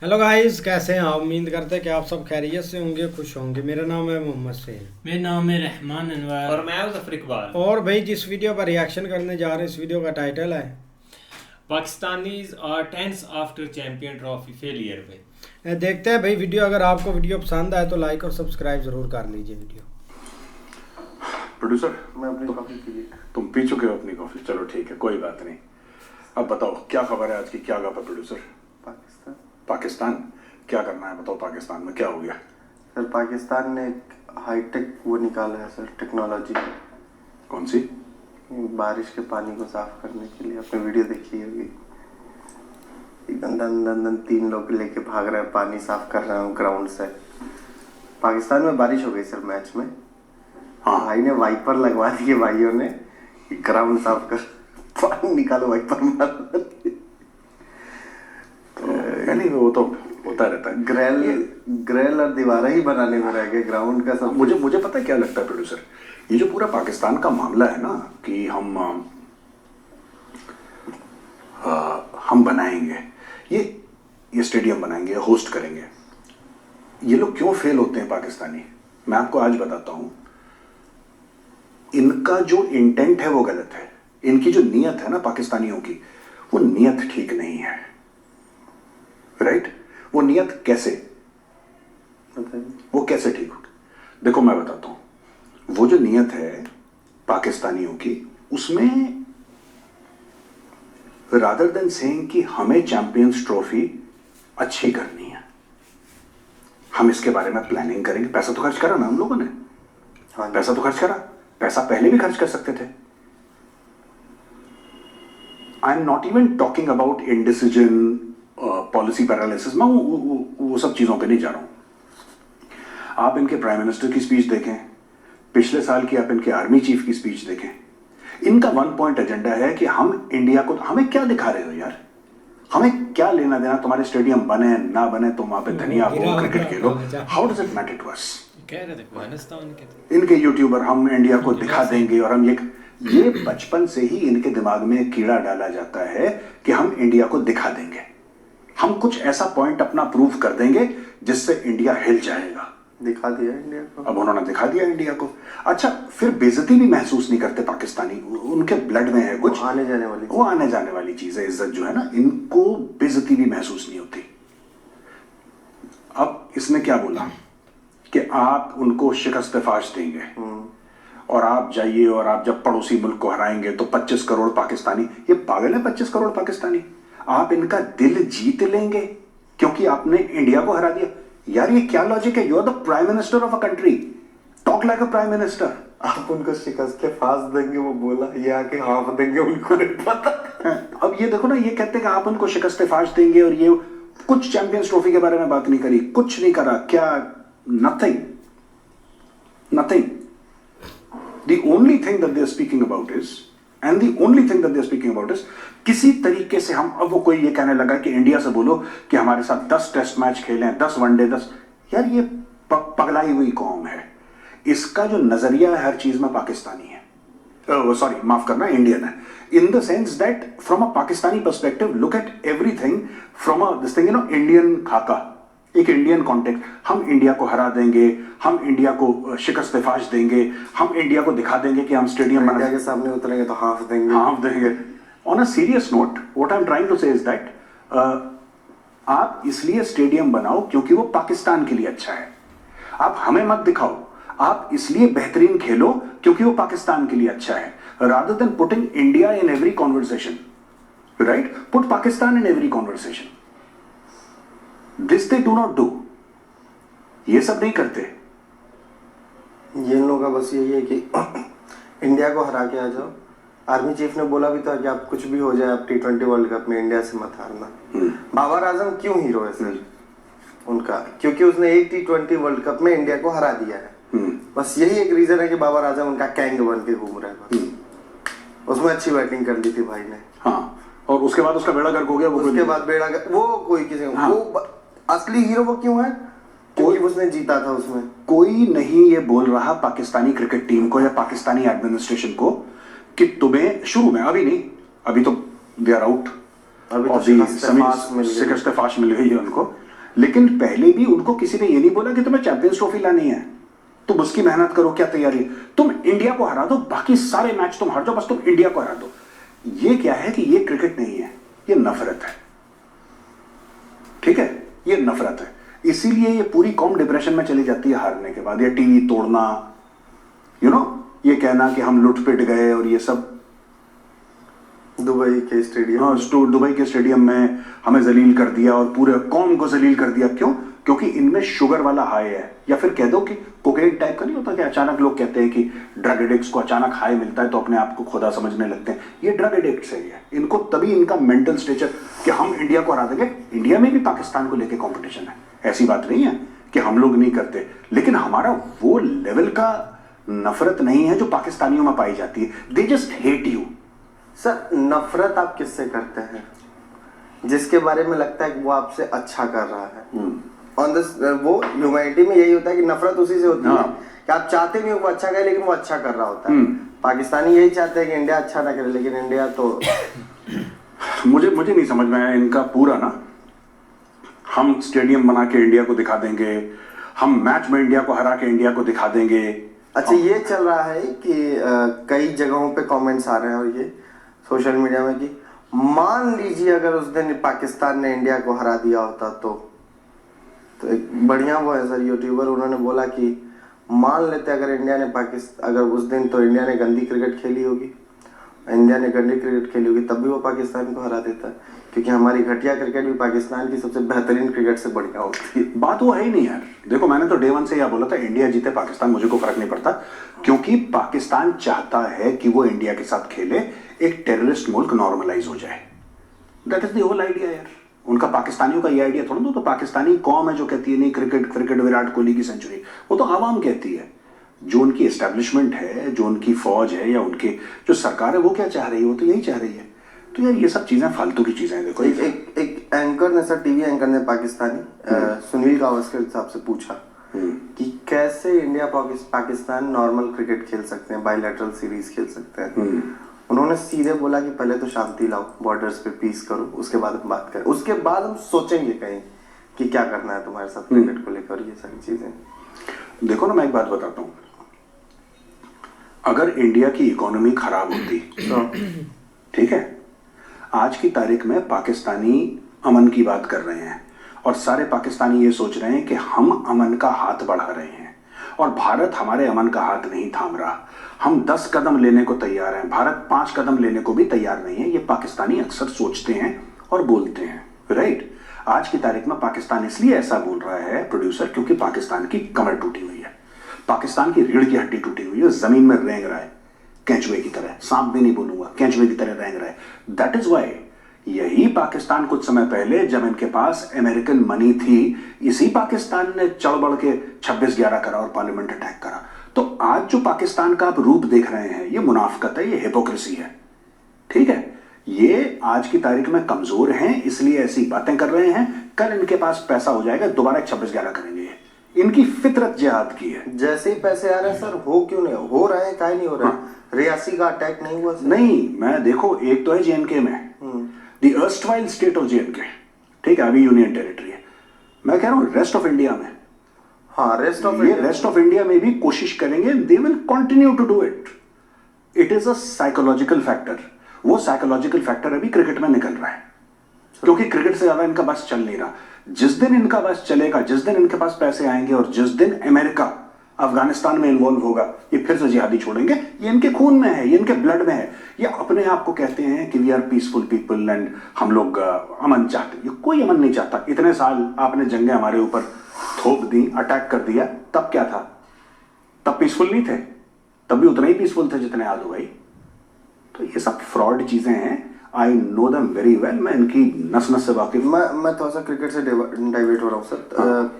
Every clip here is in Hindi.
हेलो गाइस, कैसे हैं आप? उम्मीद करते हैं कि आप सब खैरियत से होंगे, खुश होंगे। मेरा नाम है मोहम्मद सैन। मेरा नाम है रहमान अनवर। और मैं हूं जफर इकबाल। और भाई, जिस वीडियो पर रिएक्शन करने जा रहे हैं, इस वीडियो का टाइटल है Pakistanis are tense after champion trophy failure में। देखते हैं भाई वीडियो। अगर आपको वीडियो पसंद आए तो लाइक और सब्सक्राइब जरूर कर लीजिए वीडियो। प्रोड्यूसर, मैं अपनी कॉफी पी ली। तुम पी चुके हो अपनी कॉफी? चलो ठीक है, कोई बात नहीं। अब बताओ क्या खबर है आज की? क्या गप है प्रोड्यूसर? पाकिस्तान पाकिस्तान क्या करना है बताओ? पाकिस्तान में क्या हो गया? सर, पाकिस्तान ने एक हाईटेक वो निकाला है सर, टेक्नोलॉजी। कौन सी? बारिश के पानी को साफ करने के लिए। आपने वीडियो देखी होगी, एकदम दन दन दन 3 लोग लेके भाग रहे हैं, पानी साफ कर रहे हैं ग्राउंड से। पाकिस्तान में बारिश हो गई सर मैच में। हाँ। भाई ने वाइपर लगवा दिए भाइयों ने, ग्राउंड साफ कर पानी निकालो, वाइपर मारो। तो यानी वो तो होता रहता है। ग्रेल और दीवारें ही बनाने में रह गए, ग्राउंड का सब। मुझे पता है क्या लगता है प्रोड्यूसर, ये जो पूरा पाकिस्तान का मामला है ना कि हम बनाएंगे ये स्टेडियम बनाएंगे, होस्ट करेंगे, ये लोग क्यों फेल होते हैं पाकिस्तानी? मैं आपको आज बताता हूं। इनका जो इंटेंट है वो गलत है। इनकी जो नीयत है ना पाकिस्तानियों की, वो नीयत ठीक नहीं है। राइट? वो नीयत कैसे, वो कैसे ठीक होगी? देखो मैं बताता हूं। वो जो नीयत है पाकिस्तानियों की, उसमें रादर देन सेइंग कि हमें चैंपियंस ट्रॉफी अच्छी करनी है, हम इसके बारे में प्लानिंग करेंगे। पैसा तो खर्च करा ना हम लोगों ने। हाँ, पैसा तो खर्च करा, पैसा पहले भी खर्च कर सकते थे। I am not even talking about indecision, policy paralysis. मैं वो सब चीजों पे नहीं जा रहा हूं। आप इनके प्राइम मिनिस्टर की स्पीच देखें, पिछले साल की आप इनके आर्मी चीफ की स्पीच देखें। इनका 1 पॉइंट एजेंडा है कि हम इंडिया को, हमें क्या दिखा रहे हो यार? हमें क्या लेना देना तुम्हारे स्टेडियम बने ना बने, तुम वहां पे धनिया बोल क्रिकेट खेलो, how does it matter to us? कह रहे थे अफगानिस्तान के इनके यूट्यूबर हम इंडिया को दिखा देंगे, और हम ये बचपन से ही इनके दिमाग में कीड़ा डाला जाता है कि हम इंडिया को दिखा देंगे, हम कुछ ऐसा पॉइंट अपना प्रूव कर देंगे जिससे इंडिया हिल जाएगा। दिखा दिया इंडिया को। अब उन्होंने दिखा दिया इंडिया को। अच्छा, फिर बेइज्जती भी महसूस नहीं करते पाकिस्तानी? उनके ब्लड में है कुछ, वो आने जाने वाली चीज है। इज्जत जो है ना, इनको बेइज्जती भी महसूस नहीं होती। अब इसने क्या बोला कि आप उनको शिकस्त फाश देंगे और आप जाइए, और आप जब पड़ोसी मुल्क को हराएंगे तो 25 करोड़ पाकिस्तानी, ये पागल है 25 करोड़ पाकिस्तानी? आप इनका दिल जीत लेंगे क्योंकि आपने इंडिया को हरा दिया? यार ये क्या लॉजिक है? You are the prime minister of a country, talk like a prime minister. आप उनको शिकस्त फास देंगे, वो बोला, ये आके हाँफ देंगे, उनको नहीं पता। अब ये देखो ना, ये कहते हैं कि आप उनको शिकस्त फाश देंगे, और ये कुछ चैंपियंस ट्रॉफी के बारे में बात नहीं करी, कुछ नहीं करा। क्या? Nothing. The only thing that they are speaking about is, किसी तरीके से हम, अब वो कोई ये कहने लगा कि इंडिया से बोलो कि हमारे साथ 10 टेस्ट मैच खेलें, 10 वनडे, 10। यार ये पगलाई हुई कौम है। इसका जो नजरिया है हर चीज में पाकिस्तानी है। सॉरी, माफ करना, इंडियन है। In the sense that from a Pakistani perspective, look at everything from a this thing, Indian खाका, एक इंडियन कॉन्टेक्ट। हम इंडिया को हरा देंगे, हम इंडिया को शिकस्त फाश देंगे, हम इंडिया को दिखा देंगे कि हम स्टेडियम इंडिया के सामने उतरेंगे तो हाफ देंगे। On a serious note, what I am trying to say is that आप इसलिए स्टेडियम बनाओ क्योंकि वो पाकिस्तान के लिए अच्छा है। आप हमें मत दिखाओ। आप इसलिए बेहतरीन खेलो क्योंकि वो पाकिस्तान के लिए अच्छा है, rather than putting India in every conversation. Right? Put Pakistan in every conversation. This they do not do. ये सब नहीं करते। ये इन लोगों का बस यही है कि इंडिया को हरा के आ जाओ। आर्मी चीफ ने बोला भी था कि आप कुछ भी हो जाए, आप T20 वर्ल्ड कप में इंडिया से मत हारना। बाबर आजम क्यों हीरो है सर उनका? क्योंकि उसने एक T20 वर्ल्ड कप में इंडिया को हरा दिया है। बस यही एक रीजन है कि बाबर आजम उनका कैंग बन के घूम रहा है। उसमें अच्छी बैटिंग कर ली थी भाई ने। हाँ, और उसके बाद उसका बेड़ा गर्क हो गया। उसके बाद बेड़ा गर्क, वो कोई किसी, हाँ। वो असली हीरो वो क्यों है? क्योंकि उसने जीता था उसमें। कोई नहीं ये बोल रहा पाकिस्तानी क्रिकेट टीम को या पाकिस्तानी एडमिनिस्ट्रेशन को कि तुम्हें शुरू में, अभी नहीं, अभी तो दे आर आउट, अभी तो शिकस्त फाश मिल गई है उनको। लेकिन पहले भी उनको किसी ने ये नहीं बोला कि तुम्हें चैंपियंस ट्रॉफी लानी है, तुम उसकी मेहनत करो, क्या तैयारी, तुम इंडिया को हरा दो, बाकी सारे मैच तुम हार जाओ, बस तुम इंडिया को हरा दो। ये क्या है कि ये क्रिकेट नहीं है, ये नफरत है, ठीक है, ये नफरत है। इसीलिए ये पूरी कॉम डिप्रेशन में चली जाती है हारने के बाद, या टीवी तोड़ना, ये कहना कि हम लुट पिट गए और ये सब। दुबई के स्टेडियम, हाँ, दुबई के स्टेडियम में हमें जलील कर दिया और पूरे कौम को जलील कर दिया। क्यों? क्योंकि इनमें शुगर वाला हाई है, या फिर कह दो कि कोकेन टाइप का नहीं होता कि अचानक लोग कहते हैं कि ड्रग एडिक्ट्स को अचानक हाई मिलता है तो अपने आप को खुदा समझने लगते हैं। ये ड्रग एडिक्ट्स है, ये इनको तभी इनका मेंटल स्टेचर कि हम इंडिया को हरा देंगे। इंडिया में भी पाकिस्तान को लेके कंपटीशन है, ऐसी बात नहीं है कि हम लोग नहीं करते, लेकिन हमारा वो लेवल का नफरत नहीं है जो पाकिस्तानियों में पाई जाती है। They just hate you. Sir, नफरत आप किससे करते हैं? जिसके बारे में लगता है कि वो आपसे अच्छा कर रहा है। ऑन द वो ह्यूमैनिटी में यही होता है कि नफरत उसी से होती है कि आप चाहते नहीं हो वो अच्छा करे, लेकिन वो अच्छा कर रहा होता है। पाकिस्तानी यही चाहते हैं कि इंडिया अच्छा ना करे, लेकिन इंडिया तो मुझे नहीं समझ में आया इनका पूरा ना। हम स्टेडियम बना के इंडिया को दिखा देंगे, हम मैच में इंडिया को हरा के इंडिया को दिखा देंगे। अच्छा, ये चल रहा है कि कई जगहों पे कमेंट्स आ रहे हैं और ये सोशल मीडिया में कि मान लीजिए अगर उस दिन पाकिस्तान ने इंडिया को हरा दिया होता तो एक बढ़िया वो है सर यूट्यूबर, उन्होंने बोला कि मान लेते अगर इंडिया ने अगर उस दिन तो इंडिया ने गंदी क्रिकेट खेली होगी, इंडिया ने गंदी क्रिकेट खेली होगी, तब भी वो पाकिस्तान को हरा देता, क्योंकि हमारी घटिया क्रिकेट भी पाकिस्तान की सबसे बेहतरीन क्रिकेट से बढ़िया होती है। बात वो है ही नहीं यार। देखो, मैंने तो डे वन से यह बोला था, इंडिया जीते पाकिस्तान मुझे को फर्क नहीं पड़ता, क्योंकि पाकिस्तान चाहता है कि वो इंडिया के साथ खेले, एक टेररिस्ट मुल्क नॉर्मलाइज हो जाए। That is the whole idea यार। उनका पाकिस्तानियों का ये आइडिया थोड़ा ना, तो पाकिस्तानी कौम है जो कहती है नहीं क्रिकेट विराट कोहली की सेंचुरी, वो तो आवाम कहती है। जो उनकी एस्टेब्लिशमेंट है, जो उनकी फौज है, या उनकी जो सरकार है, वो क्या चाह रही है? वो तो यही चाह रही है। तो यार ये सब चीजें फालतू की चीजें हैं। देखो, एक एंकर ने सर, टीवी एंकर ने पाकिस्तानी सुनील गावस्कर साहब से पूछा कि कैसे इंडिया पाकिस्तान नॉर्मल क्रिकेट खेल सकते हैं, बायलैटरल सीरीज खेल सकते हैं। उन्होंने सीधे बोला कि पहले तो शांति लाओ, बॉर्डर्स पे पीस करो, उसके बाद हम बात करें, उसके बाद हम सोचेंगे कहीं कि क्या करना है तुम्हारे साथ क्रिकेट को लेकर, ये सारी चीजें। देखो ना, मैं एक बात बताता हूँ, अगर इंडिया की इकोनॉमी खराब होती तो ठीक है, आज की तारीख में पाकिस्तानी अमन की बात कर रहे हैं और सारे पाकिस्तानी ये सोच रहे हैं कि हम अमन का हाथ बढ़ा रहे हैं और भारत हमारे अमन का हाथ नहीं थाम रहा। हम 10 कदम लेने को तैयार हैं, भारत 5 कदम लेने को भी तैयार नहीं है। ये पाकिस्तानी अक्सर सोचते हैं और बोलते हैं, राइट। आज की तारीख में पाकिस्तान इसलिए ऐसा बोल रहा है प्रोड्यूसर, क्योंकि पाकिस्तान की कमर टूटी हुई है, पाकिस्तान की रीढ़ की हड्डी टूटी हुई है, जमीन में रेंग रहा है केंचुए की तरह, सांप भी नहीं बोलूंगा, केंचुए की तरह रेंग रहा है। दैट इज वाई यही पाकिस्तान कुछ समय पहले जब इनके पास अमेरिकन मनी थी, इसी पाकिस्तान ने चढ़ के 26/11 करा और पार्लियामेंट अटैक करा। तो आज जो पाकिस्तान का आप रूप देख रहे हैं, ये मुनाफकत है, ये हिपोक्रेसी है, ठीक है। ये आज की तारीख में कमजोर हैं, इसलिए ऐसी बातें कर रहे हैं। कल इनके पास पैसा हो जाएगा, दोबारा 26/11 करेंगे। इनकी फितरत जिहाद की है। जैसे ही पैसे आ रहे हैं सर, हो क्यों नहीं हो रहे हैं, काहे नहीं हो रहा है? रियासी का अटैक नहीं हुआ सर? नहीं, मैं देखो, एक तो है जेएनके में the erstwhile state of JNK, ठीक है, अभी यूनियन टेरिटरी है। मैं कह रहा हूं रेस्ट ऑफ इंडिया में, हाँ, रेस्ट ऑफ इंडिया में भी कोशिश करेंगे, they will continue to do it. It is a psychological factor. वो साइकोलॉजिकल फैक्टर अभी क्रिकेट में निकल रहा है, क्योंकि क्रिकेट से ज्यादा इनका बस चल नहीं रहा। जिस दिन इनका बस चलेगा, जिस दिन इनके पास पैसे आएंगे और जिस दिन अमेरिका अफगानिस्तान में इन्वॉल्व होगा, ये फिर से जिहादी छोड़ेंगे। ये इनके खून में है, ये इनके ब्लड में है। ये अपने आप को कहते हैं कि we are peaceful people and हम लोग अमन चाहते हैं। ये कोई अमन नहीं चाहता। इतने साल आपने जंगें हमारे ऊपर थोप दी, अटैक कर दिया, तब क्या था? तब पीसफुल नहीं थे? तब भी उतना ही पीसफुल थे जितने आज हो भाई। तो ये सब फ्रॉड चीजें हैं। I know them very well. मैं इनकी नस नस से वाकिफ। मैं थोड़ा सा क्रिकेट से डाइवर्ट हो रहा हूँ सर।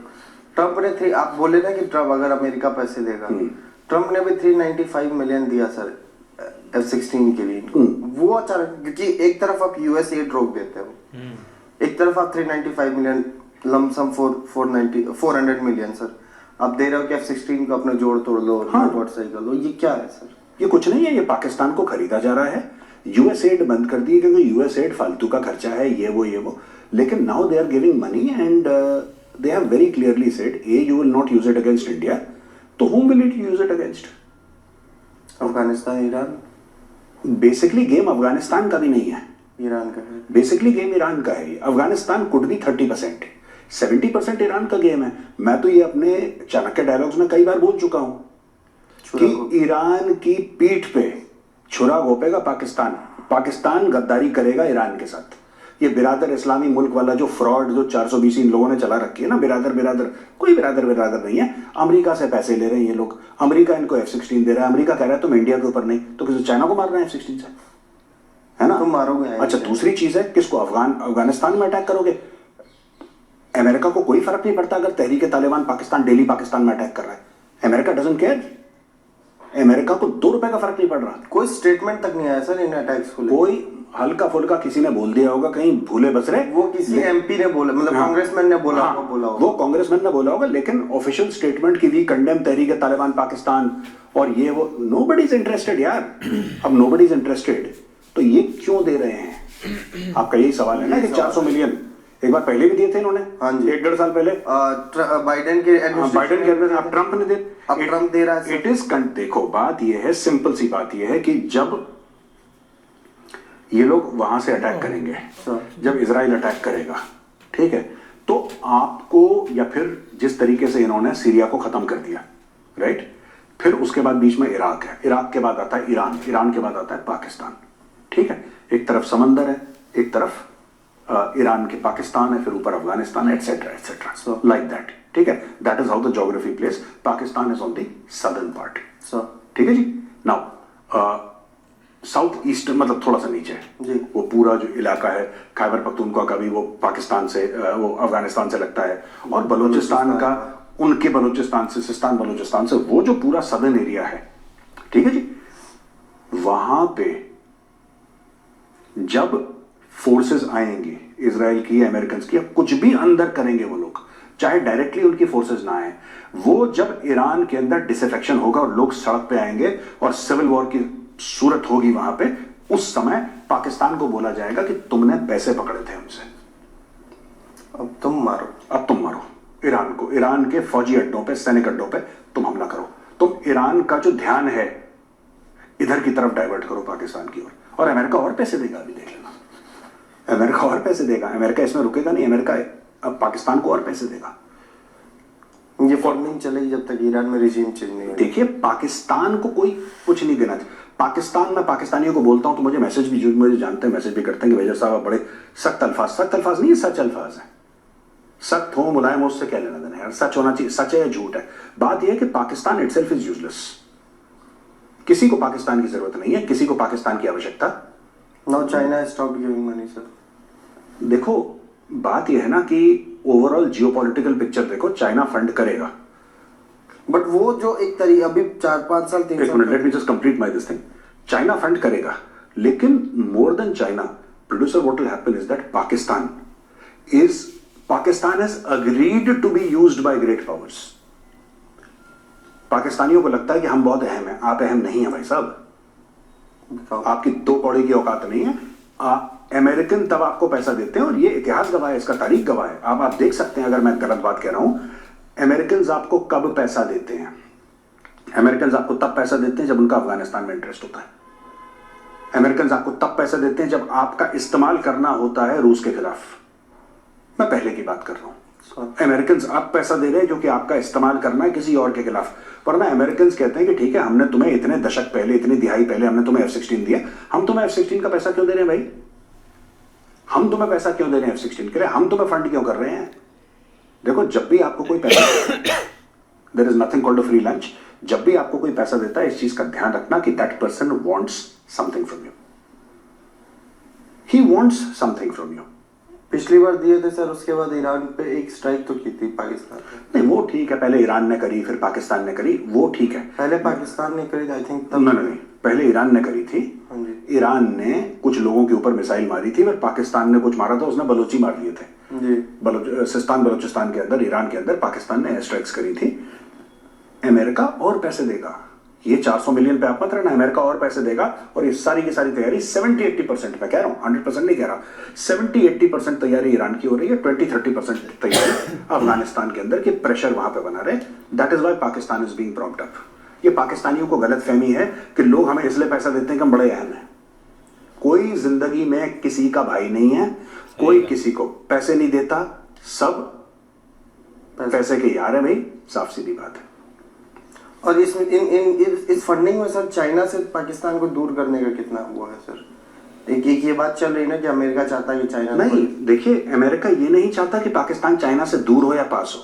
ट्रंप ने आप बोले ना कि ट्रंप अगर अमेरिका पैसे देगा, ट्रंप ने भी 395 मिलियन दिया सर F-16 के लिए। वो अचानक, क्योंकि एक तरफ आप यूएस एड रोक देते हो, एक तरफ आप 395 मिलियन लमसम 400 मिलियन सर आप दे रहे हो कि F-16 को अपना जोड़ तोड़ लो, मोटरसाइकिल लो। ये क्या है सर? ये कुछ नहीं है, ये पाकिस्तान को खरीदा जा रहा है। यूएस एड बंद कर दी क्योंकि यूएस एड फालतू का खर्चा है, ये वो। लेकिन now they are giving money and they have very clearly said, A, you will not use it against India. तो whom will it use it against? Afghanistan, Iran. Basically game Afghanistan का भी नहीं है, ईरान का है। बेसिकली गेम ईरान का है। अफगानिस्तान कुड भी 30%, 70% ईरान का गेम है। मैं तो ये अपने चाणक्य डायलॉग्स में कई बार बोल चुका हूं कि ईरान की पीठ पे छुरा घोपेगा पाकिस्तान, पाकिस्तान गद्दारी करेगा ईरान के साथ। ये बिरादर इस्लामी मुल्क वाला जो फ्रॉड जो 420 इन लोगों ने चला रखी है ना, बिरादर कोई बिरादर नहीं है। अमेरिका से पैसे ले रहे हैं ये लोग, अमेरिका इनको F-16 दे रहा है, अमेरिका कह रहा है तुम इंडिया के ऊपर नहीं तो किसी चाइना को मार रहे हैं F-16 से, है ना? तुम मारोगे। अच्छा, दूसरी चीज है, किसको? अफगानिस्तान में अटैक करोगे। अमेरिका को कोई फर्क नहीं पड़ता अगर तहरीक तालिबान पाकिस्तान डेली पाकिस्तान में अटैक कर रहा है। America doesn't care. अमेरिका को 2 रुपए का फर्क नहीं पड़ रहा। कोई स्टेटमेंट तक नहीं आया सर इन अटैक्स को लेकर। कोई हल्का फुल्का किसी ने बोल दिया होगा, कहीं भूले बस रहे, वो किसी MP ने बोला, मतलब कांग्रेसमैन ने बोला होगा। वो कांग्रेसमैन ने बोला होगा, लेकिन ऑफिशियल स्टेटमेंट की वी कंडेम तहरीक तालिबान पाकिस्तान और ये वो, नोबडी इज इंटरेस्टेड यार। अब नोबडी इज इंटरेस्टेड तो ये क्यों दे रहे हैं? आपका यही सवाल है ना कि 400 मिलियन एक बार पहले भी दिए थे इन्होंने। हाँ जी, 1-1.5 साल पहले बाइडेन के एडमिनिस्ट्रेशन, अब ट्रंप ने दे, अब ट्रंप दे रहा है। इट इज, देखो बात ये है, सिंपल सी बात ये है कि जब ये लोग वहां से अटैक करेंगे, जब इजराइल अटैक करेगा, ठीक है, तो आपको, या फिर जिस तरीके से इन्होंने सीरिया को खत्म कर दिया, राइट, फिर उसके बाद बीच में इराक है, इराक के बाद आता है ईरान, ईरान के बाद आता है पाकिस्तान, ठीक है, एक तरफ समंदर है, एक तरफ ईरान के पाकिस्तान है, फिर ऊपर अफगानिस्तान है, एटसेट्रा एटसेट्रा, लाइक दैट, ठीक है। That is how the geography place. Pakistan is on the southern part, ठीक है जी। नाउ साउथ ईस्ट मतलब थोड़ा सा नीचे है, वो पूरा जो इलाका है खैबर पख्तूनख्वा का भी, वो पाकिस्तान से, वो अफगानिस्तान से लगता है, और बलूचिस्तान का, उनके बलूचिस्तान से, सिस्तान बलूचिस्तान से, वो जो पूरा सदर्न एरिया है, ठीक है जी, वहां पे जब फोर्सेस आएंगे इजराइल की, अमेरिकन की, कुछ भी अंदर करेंगे वो लोग, चाहे डायरेक्टली उनकी फोर्सेस ना आए, वो जब ईरान के अंदर डिसअफेक्शन होगा और लोग सड़क पे आएंगे और सिविल वॉर की सूरत होगी वहां पे, उस समय पाकिस्तान को बोला जाएगा कि तुमने पैसे पकड़े थे हमसे, अब तुम मारो ईरान को, ईरान के फौजी अड्डों पे, सैनिक अड्डों पे तुम हमला करो, तुम ईरान का जो ध्यान है इधर की तरफ डाइवर्ट करो पाकिस्तान की ओर, और अमेरिका और पैसे देगा, अभी देख लेना, अमेरिका और पैसे देगा, अमेरिका इसमें रुकेगा नहीं, अमेरिका अब पाकिस्तान को और पैसे देगा। ये फॉर्मिंग चलेगी जब तक ईरान में रिजीम चेंज नहीं होगा। देखिए, पाकिस्तान को कोई कुछ नहीं देना चाहिए। पाकिस्तान में पाकिस्तानियों को बोलता हूं तो मुझे मैसेज भी, जो मुझे जानते हैं मैसेज भी करते हैं कि मेजर साहब बड़े सख्त अल्फाज नहीं, सच अल्फाज है, सख्त हो मुलायम हो उससे क्या लेना देना यार, सच होना चाहिए, सच है या झूठ है। बात यह है कि पाकिस्तान इटसेल्फ इज यूजलेस, किसी को पाकिस्तान की जरूरत नहीं है, किसी को पाकिस्तान की आवश्यकता। Now China stopped giving money sir. देखो बात यह है ना कि ओवरऑल जियोपॉलिटिकल पिक्चर देखो, चाइना फंड करेगा, बट वो जो एक तरीके अभी 4-5 साल 3 साल, let me just complete my this thing, China fund करेगा, लेकिन more than China, producer what will happen is that Pakistan has agreed to be used by great powers. पाकिस्तानियों को लगता है कि हम बहुत अहम हैं, आप अहम नहीं है भाई साहब, आपकी 2 कौड़ी की औकात नहीं है। अमेरिकन तब आपको पैसा देते हैं, और ये इतिहास गवाह है, इसका तारीख गवाह है, आप देख सकते हैं अगर मैं गलत बात कह रहा हूं। अमेरिकन आपको कब पैसा देते हैं? अमेरिकन आपको तब पैसा देते हैं जब उनका अफगानिस्तान में इंटरेस्ट होता है। अमेरिकन आपको तब पैसा देते हैं जब आपका इस्तेमाल करना होता है रूस के खिलाफ। मैं पहले की बात कर रहा हूं। अमेरिकन आप पैसा दे रहे हैं जो कि आपका इस्तेमाल करना है किसी और के खिलाफ, वरना अमेरिकन कहते हैं कि ठीक है, हमने तुम्हें इतने दशक पहले, इतनी दिहाई पहले हमने तुम्हें F-16 दिया, हम तुम्हें F-16 का पैसा क्यों दे रहे हैं भाई? हम तुम्हें पैसा क्यों दे रहे हैं F-16 के लिए? हम तुम्हें फंड क्यों कर रहे हैं? देखो, जब भी आपको कोई पैसा, there is nothing called a free lunch, जब भी आपको कोई पैसा देता है, इस चीज का ध्यान रखना कि that person wants something from you, he wants something from you. पिछली बार दिए थे सर, उसके बाद ईरान पे एक स्ट्राइक तो की थी पाकिस्तान ने। नहीं, वो ठीक है, पहले ईरान ने करी, फिर पाकिस्तान ने करी, वो ठीक है। पहले पाकिस्तान ने करी, आई थिंक तब। नहीं, पहले ईरान ने करी थी। हाँ जी। ईरान ने कुछ लोगों के ऊपर मिसाइल मारी थी, फिर पाकिस्तान ने कुछ मारा था, उसने बलोची मार लिए थे जी। सिस्तान बलूचिस्तान के अंदर, ईरान के अंदर पाकिस्तान ने एयर स्ट्राइक्स करी थी। अमेरिका और पैसे देगा, ये 400 मिलियन पे आप मत रहना, अमेरिका और पैसे देगा और ये सारी की सारी तैयारी 70-80% मैं कह रहा हूं, 100% नहीं कह रहा, 70-80% तैयारी ईरान की हो रही है, 20-30% तैयारी अफगानिस्तान के अंदर कि प्रेशर वहां पे बना रहे। That is why Pakistan is being propped up. ये पाकिस्तानियों को गलत फहमी है कि लोग हमें इसलिए पैसा देते हैं कि हम बड़े अहम हैं। कोई जिंदगी में किसी का भाई नहीं है, कोई किसी को पैसे नहीं देता, सब पैसे के यार है भाई, साफ सीधी बात है। और इसमें इस फंडिंग में सर चाइना से पाकिस्तान को दूर करने का कितना हुआ है सर? एक ये बात चल रही है ना कि अमेरिका चाहता है कि चाइना नहीं, देखिए अमेरिका ये नहीं चाहता कि पाकिस्तान चाइना से दूर हो या पास हो,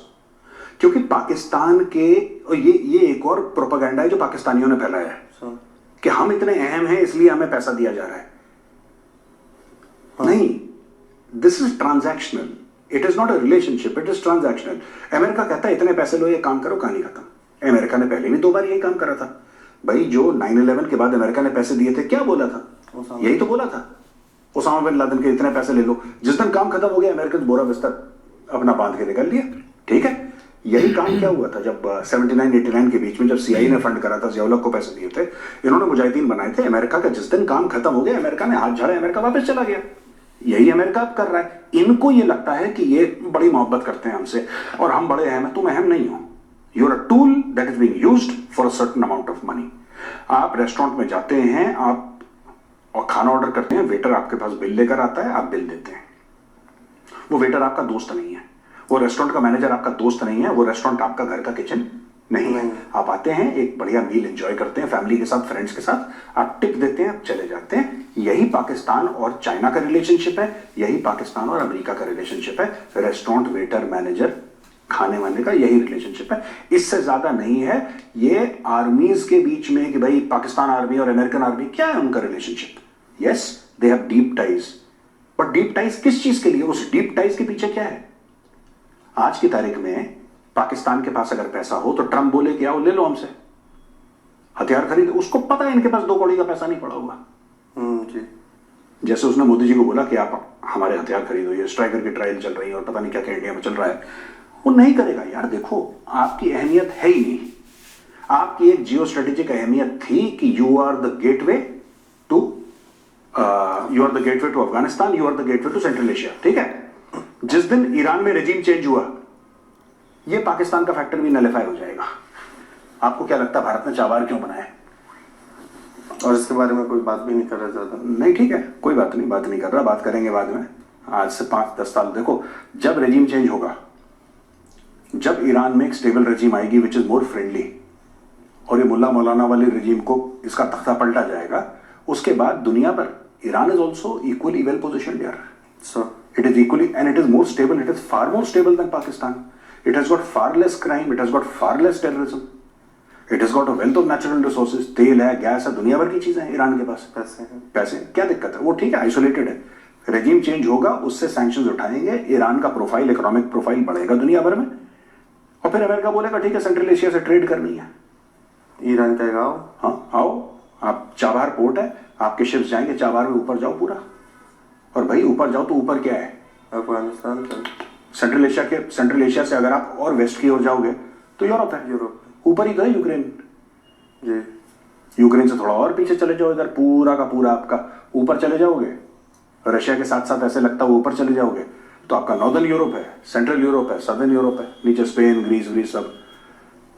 क्योंकि पाकिस्तान के ये एक और प्रोपेगेंडा है जो पाकिस्तानियों ने फैलाया है कि हम इतने अहम हैं इसलिए हमें पैसा दिया जा रहा है। नहीं, this is transactional, it is not a relationship, it is transactional. America कहता है इतने पैसे लो, ये काम करो, कहानी खत्म। अमेरिका ने पहले भी 2 बार यही काम करा था भाई। जो 9/11 के बाद अमेरिका ने पैसे दिए थे, क्या बोला था? यही तो बोला था, ओसामा बिन लादेन के इतने पैसे ले लो। जिस दिन काम खत्म हो गया, अमेरिकन बोरा बिस्तर अपना बांध के निकल लिया। ठीक है, यही काम क्या हुआ था जब 79-89 के बीच में जब सीआईए ने फंड करा था, जियाउल हक को पैसे दिए थे, इन्होंने मुजाहिदीन बनाए थे। अमेरिका का जिस दिन काम खत्म हो गया, अमेरिका ने हाथ झाड़ा, अमेरिका वापस चला गया। यही अमेरिका अब कर रहा है। इनको ये लगता है कि ये बड़ी मोहब्बत करते हैं हमसे और हम बड़े अहम हैं। तुम अहम नहीं हो, you are a tool that is being used for a certain amount of money. आप रेस्टोरेंट में जाते हैं, आप और खाना ऑर्डर करते हैं, वेटर आपके पास बिल लेकर आता है, आप बिल देते हैं। वो वेटर आपका दोस्त नहीं है, वो रेस्टोरेंट का मैनेजर आपका दोस्त नहीं है, वो रेस्टोरेंट आपका घर का किचन नहीं है। आप आते हैं, एक बढ़िया मील एंजॉय करते हैं फैमिली के साथ, फ्रेंड्स के साथ, आप टिप देते हैं, आप चले जाते हैं। यही पाकिस्तान और चाइना का रिलेशनशिप है, यही पाकिस्तान और अमेरिका का रिलेशनशिप है। रेस्टोरेंट वेटर मैनेजर खाने वाने का यही रिलेशनशिप है, इससे ज्यादा नहीं है। ये आर्मीज के बीच में कि भाई पाकिस्तान आर्मी और अमेरिकन आर्मी, क्या है उनका relationship? Yes, they have deep ties, but deep ties किस चीज के लिए? उस डीप टाइज के पीछे क्या है? आज की तारीख में पाकिस्तान के पास अगर पैसा हो तो ट्रंप बोले कि आओ ले लो हमसे हथियार खरीद, उसको पता है इनके पास 2 कौड़ी का पैसा नहीं पड़ा होगा। जी। जैसे उसने मोदी जी को बोला कि आप हमारे हथियार खरीदो, ये स्ट्राइकर की ट्रायल चल रही है और पता नहीं क्या क्या इंडिया में चल रहा है, वो नहीं करेगा। यार देखो, आपकी अहमियत है ही नहीं। आपकी एक जियो स्ट्रेटेजिक अहमियत थी कि you are the gateway to Afghanistan, you are the gateway to central Asia. ठीक है, जिस दिन ईरान में रेजिम चेंज हुआ, ये पाकिस्तान का फैक्टर भी नलिफाई हो जाएगा। आपको क्या लगता है भारत ने चाबार क्यों बनाया? और इसके बारे में कोई बात भी नहीं कर रहा ज्यादा। नहीं, ठीक है, कोई बात नहीं, बात नहीं कर रहा, बात करेंगे बाद में। आज से 5-10 साल देखो, जब रेजिम चेंज होगा, जब ईरान में एक स्टेबल रेजिम आएगी विच इज मोर फ्रेंडली, और ये मुल्ला मौलाना वाले रेजिम को इसका तख्ता पलटा जाएगा, उसके बाद दुनिया पर Iran is also equally well positioned यार। So it is equally and it is more stable, it is far more stable than Pakistan. It has got far less crime, it has got far less terrorism, it has got a wealth of natural resources, तेल है, गैस है, दुनिया भर की चीजें हैं ईरान के पास। पैसे क्या दिक्कत है? वो ठीक है, आइसोलेटेड है। रेजिम चेंज होगा, उससे सैंक्शंस उठाएंगे, ईरान का प्रोफाइल, इकोनॉमिक प्रोफाइल बढ़ेगा दुनिया भर में, और फिर अमेरिका बोलेगा ठीक है सेंट्रल एशिया से ट्रेड करनी है। ईरान कहेगा आओ, हाँ आओ, आप चाबार पोर्ट है, आपके शिप्स जाएंगे चाबार में, ऊपर जाओ पूरा। और भाई ऊपर जाओ तो ऊपर क्या है? अफगानिस्तान। सेंट्रल एशिया से अगर आप और वेस्ट की ओर जाओगे तो यूरोप है। यूरोप ऊपर ही गए, यूक्रेन जी। यूक्रेन से थोड़ा और पीछे चले जाओ, इधर पूरा का पूरा आपका ऊपर चले जाओगे, रशिया के साथ साथ ऐसे लगता है ऊपर चले जाओगे तो आपका नॉर्दर्न यूरोप है, सेंट्रल यूरोप है, सदर्न यूरोप है, नीचे स्पेन, ग्रीस सब।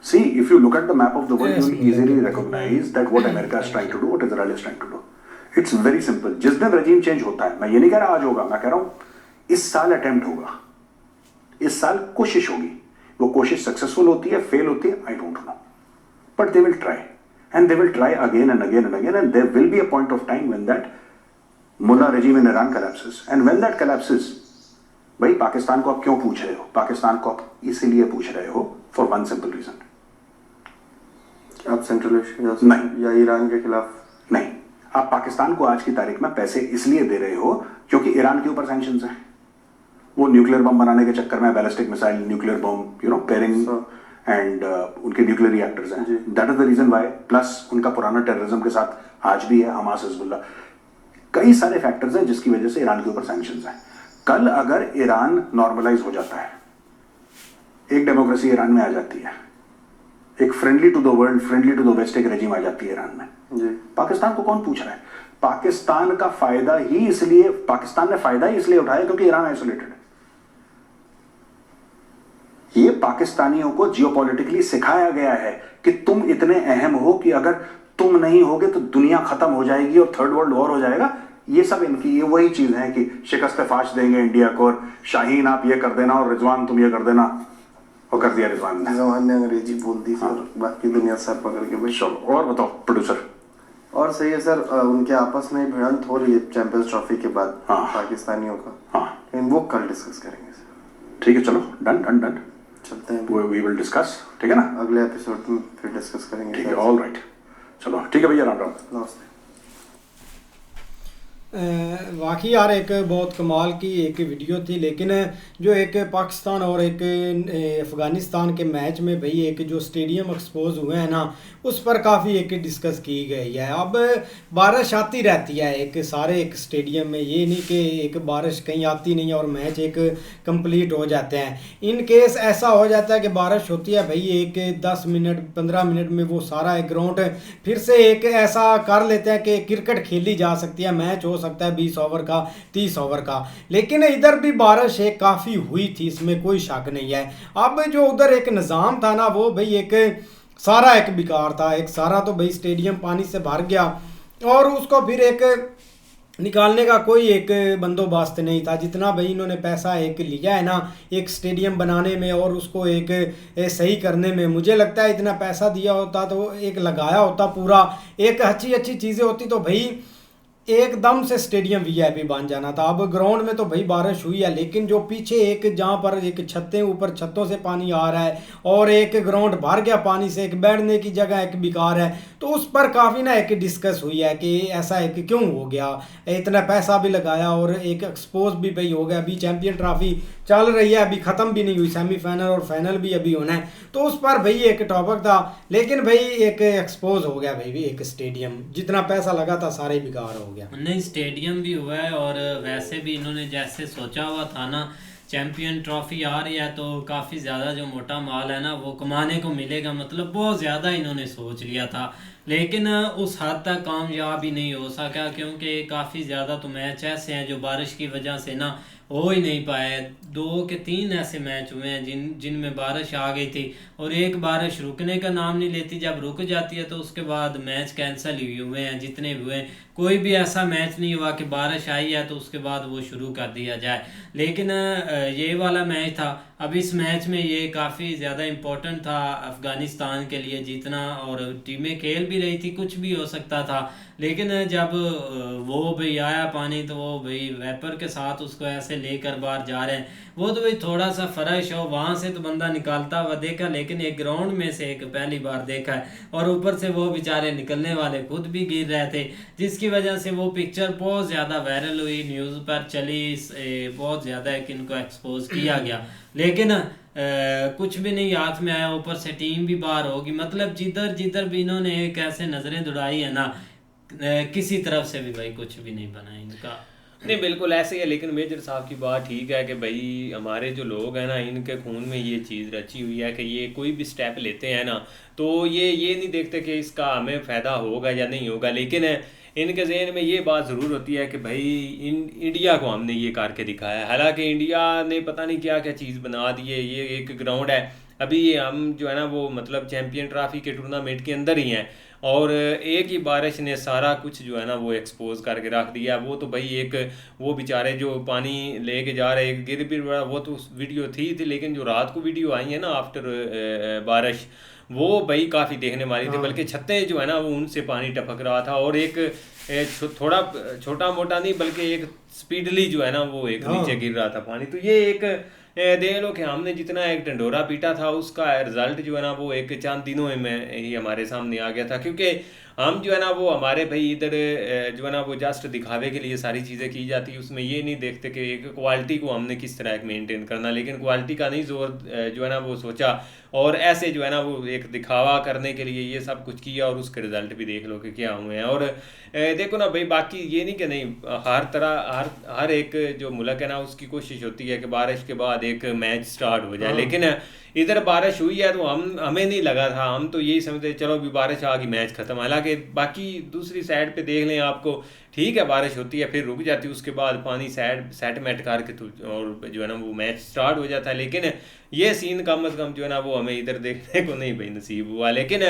See, if you look at the map of the world, you will easily recognize that what America is trying to do, what Israel is trying to do. It's very simple. जिस दिन regime change होता है, मैं ये नहीं कह रहा आज होगा, मैं कह रहा हूँ इस साल अटेम्प्ट होगा, इस साल कोशिश होगी। वो कोशिश सक्सेसफुल होती है, फेल होती है, I don't know, but they will try and they will try again and again and again and there will be a point of time when that मुल्ला regime in Iran collapses and when that collapses, भाई पाकिस्तान को आप क्यों पूछ रहे हो? पाकिस्तान को आप इसीलिए पूछ रहे हो फॉर वन सिंपल रीजन, आप सेंट्रल एशिया नहीं या ईरान के खिलाफ नहीं, आप पाकिस्तान को आज की तारीख में पैसे इसलिए दे रहे हो क्योंकि ईरान के ऊपर सैंक्शंस हैं। वो न्यूक्लियर बम बनाने के चक्कर में, ballistic missile, nuclear bomb, you know, pairing and उनके न्यूक्लियर रिएक्टर्स हैं, that is the reason why. Plus उनका पुराना टेररिज्म के साथ आज भी है, हमास, हिजबुल्लाह, कई सारे फैक्टर्स हैं जिसकी वजह से ईरान के ऊपर सैंक्शंस हैं। कल अगर ईरान नॉर्मलाइज हो जाता है, एक डेमोक्रेसी ईरान में आ जाती है, एक friendly to the world, friendly to the west एक रेजिम आ जाती है ईरान में जी। पाकिस्तान को कौन पूछ रहा है? पाकिस्तान का फायदा ही इसलिए, पाकिस्तान ने फायदा ही इसलिए उठाया क्योंकि ईरान आइसोलेटेड है। ये पाकिस्तानियों को जियोपॉलिटिकली सिखाया गया है कि तुम इतने अहम हो कि अगर तुम नहीं होगे तो दुनिया खत्म हो जाएगी और थर्ड वर्ल्ड वॉर हो जाएगा। ये सब इनकी ये वही चीज है कि शिकस्त फाश देंगे इंडिया को, और शाहीन आप ये कर देना और रिजवान तुम ये कर देना, और कर दिया रिजवान ने। रिजवान ने अंग्रेजी बोल दी सर, बाकी दुनिया सर पकड़ के भाई। चलो और बताओ प्रोड्यूसर। और सही है सर, उनके आपस में भिड़ंत हो रही है चैंपियंस ट्रॉफी के बाद हाँ। पाकिस्तानियों का। हाँ लेकिन वो कल डिस्कस करेंगे सर। ठीक है, चलो डन डन डन, चलते हैं, वी विल डिस्कस, ठीक है ना? अगले एपिसोड में फिर डिस्कस करेंगे। ठीक है, ऑल राइट, चलो ठीक है भैया, राम राम। नमस्ते। वाकई यार एक बहुत कमाल की एक वीडियो थी, लेकिन जो एक पाकिस्तान और एक अफ़गानिस्तान के मैच में भाई एक जो स्टेडियम एक्सपोज हुए हैं ना, उस पर काफ़ी एक डिस्कस की गई है। अब बारिश आती रहती है एक सारे एक स्टेडियम में, ये नहीं कि एक बारिश कहीं आती नहीं है और मैच एक कंप्लीट हो जाते हैं। इन केस ऐसा हो जाता है कि बारिश होती है भाई, एक 10 मिनट 15 मिनट में वो सारा एक ग्राउंड फिर से एक ऐसा कर लेते हैं कि क्रिकेट खेली जा सकती है, मैच हो सकता है 20 ओवर का 30 ओवर का। लेकिन इधर भी बारिश एक काफ़ी हुई थी, इसमें कोई शक नहीं है। अब जो उधर एक निज़ाम था ना, वो भाई एक सारा एक बेकार था, एक सारा तो भाई स्टेडियम पानी से भर गया और उसको फिर एक निकालने का कोई एक बंदोबस्त नहीं था। जितना भाई इन्होंने पैसा एक लिया है ना एक स्टेडियम बनाने में और उसको एक सही करने में, मुझे लगता है इतना पैसा दिया होता तो एक लगाया होता पूरा, एक अच्छी अच्छी चीज़ें होती तो भाई एकदम से स्टेडियम वीआईपी बन जाना था। अब ग्राउंड में तो भाई बारिश हुई है, लेकिन जो पीछे एक जहाँ पर एक छतें ऊपर छतों से पानी आ रहा है और एक ग्राउंड भर गया पानी से, एक बैठने की जगह एक बेकार है, तो उस पर काफ़ी ना एक डिस्कस हुई है कि ऐसा है कि क्यों हो गया, इतना पैसा भी लगाया और एक एक्सपोज भी भाई हो गया। अभी चैंपियन ट्रॉफी चल रही है, अभी ख़त्म भी नहीं हुई, सेमीफाइनल और फाइनल भी अभी होना है, तो उस पर भाई एक टॉपिक था। लेकिन भाई एक एक्सपोज हो गया भाई एक स्टेडियम, जितना पैसा लगा था सारे बेकार हो गया। नहीं, स्टेडियम भी हुआ है और वैसे भी इन्होंने जैसे सोचा हुआ था ना, चैंपियन ट्रॉफी आ रही है तो काफ़ी ज़्यादा जो मोटा माल है ना वो कमाने को मिलेगा, मतलब बहुत ज़्यादा इन्होंने सोच लिया था। लेकिन उस हद तक कामयाब ही नहीं हो सका, क्योंकि काफ़ी ज़्यादा तो मैच ऐसे हैं जो बारिश की वजह से ना हो ही नहीं पाए। 2 के 3 ऐसे मैच हुए हैं जिनमें बारिश आ गई थी और एक बारिश रुकने का नाम नहीं लेती, जब रुक जाती है तो उसके बाद मैच कैंसिल ही हुए हैं जितने भी हुए। कोई भी ऐसा मैच नहीं हुआ कि बारिश आई है तो उसके बाद वो शुरू कर दिया जाए। लेकिन ये वाला मैच था, अब इस मैच में ये काफ़ी ज़्यादा इम्पोर्टेंट था अफ़गानिस्तान के लिए जीतना, और टीमें खेल भी रही थी, कुछ भी हो सकता था। लेकिन जब वो भाई आया पानी तो वो भाई वेपर के साथ उसको ऐसे लेकर बाहर जा रहे हैं, वो तो भाई थोड़ा सा फर्श हो, वहाँ से तो बंदा निकालता हुआ देखा, लेकिन एक ग्राउंड में से एक पहली बार देखा है, और ऊपर से वो बेचारे निकलने वाले खुद भी गिर रहे थे, जिसकी वजह से वो पिक्चर बहुत ज़्यादा वायरल हुई, न्यूज़ पर चली, बहुत ज़्यादा एक इनको एक्सपोज किया गया। लेकिन कुछ भी नहीं हाथ में आया, ऊपर से टीम भी बाहर होगी। मतलब जिधर जिधर भी इन्होंने एक ऐसे नज़रें दौड़ाई है ना, किसी तरफ से भी भाई कुछ भी नहीं बना इनका। नहीं बिल्कुल ऐसे ही है, लेकिन मेजर साहब की बात ठीक है कि भाई हमारे जो लोग हैं ना, इनके खून में ये चीज़ रची हुई है कि ये कोई भी स्टेप लेते हैं ना तो ये नहीं देखते कि इसका हमें फ़ायदा होगा या नहीं होगा। लेकिन इनके जहन में ये बात ज़रूर होती है कि भाई इंडिया को हमने ये करके दिखाया है। हालांकि इंडिया ने पता नहीं क्या क्या चीज़ बना दी है। ये एक ग्राउंड है, अभी ये हम जो है ना वो मतलब चैम्पियन ट्रॉफी के टूर्नामेंट के अंदर ही हैं, और एक ही बारिश ने सारा कुछ जो है ना वो एक्सपोज करके रख दिया। वो तो भाई एक वो बेचारे जो पानी लेके जा रहे गिर भी रहा, वो तो वीडियो थी, लेकिन जो रात को वीडियो आई है ना आफ्टर बारिश, वो भाई काफ़ी देखने वाली थी। बल्कि छतें जो है ना वो उनसे पानी टपक रहा था, और एक थोड़ा छोटा मोटा नहीं बल्कि एक स्पीडली जो है ना वो एक नीचे गिर रहा था पानी। तो ये एक देख लो कि हमने जितना एक ढंढोरा पीटा था उसका रिजल्ट जो है ना वो एक चंद दिनों में ही हमारे सामने आ गया था। क्योंकि हम जो है ना वो हमारे भाई इधर जो है ना वो जस्ट दिखावे के लिए सारी चीज़ें की जाती है, उसमें ये नहीं देखते कि एक क्वालिटी को हमने किस तरह मेंटेन करना, लेकिन क्वालिटी का नहीं जोर जो है ना वो सोचा, और ऐसे जो है ना वो एक दिखावा करने के लिए ये सब कुछ किया, और उसके रिजल्ट भी देख लो कि क्या हुए हैं। और देखो ना भाई, बाकी ये नहीं कि नहीं, हर एक जो मुल्क है ना उसकी कोशिश होती है कि बारिश के बाद एक मैच स्टार्ट हो जाए, लेकिन इधर बारिश हुई है तो हमें नहीं लगा था, हम तो यही समझते जो अभी बारिश आ गई मैच खत्म। हालांकि बाकी दूसरी साइड पे देख लें आपको, ठीक है बारिश होती है फिर रुक जाती है, उसके बाद पानी सेटमेंट करके तो और जो है ना वो मैच स्टार्ट हो जाता है। लेकिन ये सीन कम अज़ कम जो है ना वो हमें इधर देखने को नहीं भाई नसीब हुआ। लेकिन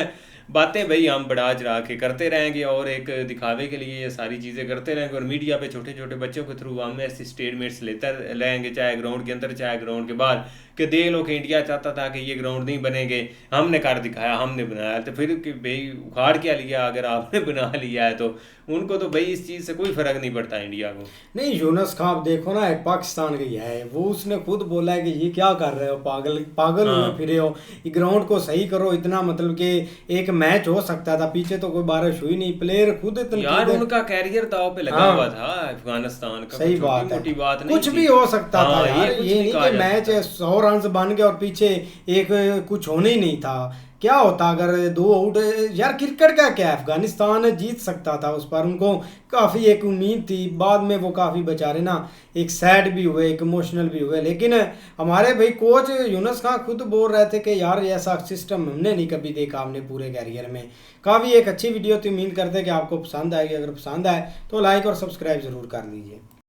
बातें भाई हम बढ़ा चढ़ा के करते रहेंगे और एक दिखावे के लिए ये सारी चीज़ें करते रहेंगे, और मीडिया पे छोटे छोटे बच्चों के थ्रू हम ऐसे स्टेटमेंट्स लेते रहेंगे, चाहे ग्राउंड के अंदर चाहे ग्राउंड के बाहर, कि देख लो कि इंडिया चाहता था कि ये ग्राउंड नहीं बनेंगे, हमने कर दिखाया, हमने बनाया। तो फिर कि भाई उखाड़ क्या लिया, अगर आपने बना लिया है तो उनको तो भाई इस चीज़ से कोई फ़र्क नहीं पड़ता इंडिया को। नहीं यूनुस खान, आप देखो ना, एक पाकिस्तान गई है वो, उसने खुद बोला है कि ये क्या कर रहे हो, पागल पागल हुए फिरे हो, ग्राउंड को सही करो। इतना मतलब कि एक मैच हो सकता था, पीछे तो कोई बारिश हुई नहीं, प्लेयर खुद इतने यार उनका कैरियर दाव पे लगा हुआ था अफगानिस्तान का, सही बात है, बात नहीं कुछ भी हो सकता था यार, ये नहीं कि मैच 100 रन बन गए और पीछे एक कुछ होने ही नहीं था। क्या होता अगर 2 आउट, यार क्रिकेट का क्या है, अफगानिस्तान जीत सकता था, उस पर उनको काफ़ी एक उम्मीद थी। बाद में वो काफ़ी बेचारे ना एक सैड भी हुए, एक इमोशनल भी हुए। लेकिन हमारे भाई कोच यूनुस खान खुद बोल रहे थे कि यार ऐसा सिस्टम हमने नहीं कभी देखा हमने पूरे कैरियर में। काफ़ी एक अच्छी वीडियो थी, उम्मीद करते हैं कि आपको पसंद आएगी। अगर पसंद आए तो लाइक और सब्सक्राइब ज़रूर कर लीजिए।